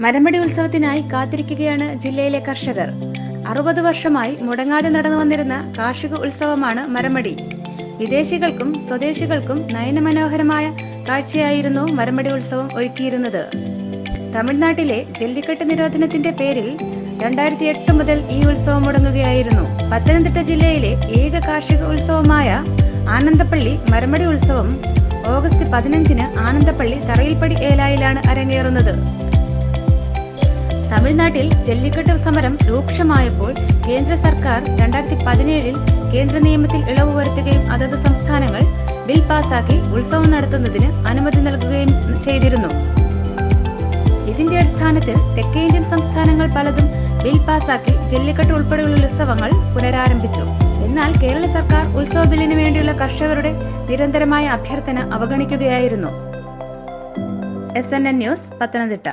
മരമടി ഉത്സവത്തിനായി കാത്തിരിക്കുകയാണ് ജില്ലയിലെ കർഷകർ. 60 വർഷമായി മുടങ്ങാതെ നടന്നു വന്നിരുന്ന കാർഷിക ഉത്സവമാണ് മരമടി. വിദേശികൾക്കും സ്വദേശികൾക്കും നയനമനോഹരമായ കാഴ്ചയായിരുന്നു മരമടി ഉത്സവം ഒരുക്കിയിരുന്നത്. തമിഴ്നാട്ടിലെ ജല്ലിക്കെട്ട് നിരോധനത്തിന്റെ പേരിൽ 2008 മുതൽ ഈ ഉത്സവം മുടങ്ങുകയായിരുന്നു. പത്തനംതിട്ട ജില്ലയിലെ ഏക കാർഷിക ഉത്സവമായ ആനന്ദപ്പള്ളി മരമടി ഉത്സവം ഓഗസ്റ്റ് 15-ന് ആനന്ദപ്പള്ളി തറയിൽപ്പടി ഏലായിലാണ് അരങ്ങേറുന്നത്. തമിഴ്നാട്ടിൽ ജല്ലിക്കെട്ട് സമരം രൂക്ഷമായപ്പോൾ കേന്ദ്ര സർക്കാർ 2017-ൽ കേന്ദ്ര നിയമത്തിൽ ഇളവ് വരുത്തുകയും അതത് സംസ്ഥാനങ്ങൾ ബിൽ പാസാക്കി ഉത്സവം നടത്തുന്നതിന് അനുമതി നൽകുകയും ചെയ്തിരുന്നു. ഇതിന്റെ അടിസ്ഥാനത്തിൽ തെക്കേ ഇന്ത്യൻ സംസ്ഥാനങ്ങൾ പലതും ബിൽ പാസാക്കി ജല്ലിക്കെട്ട് ഉൾപ്പെടെയുള്ള ഉത്സവങ്ങൾ പുനരാരംഭിച്ചു. എന്നാൽ കേരള സർക്കാർ ഉത്സവ ബില്ലിന് വേണ്ടിയുള്ള കർഷകരുടെ നിരന്തരമായ അഭ്യർത്ഥന അവഗണിക്കുകയായിരുന്നു. SNN news, Pathanamthitta.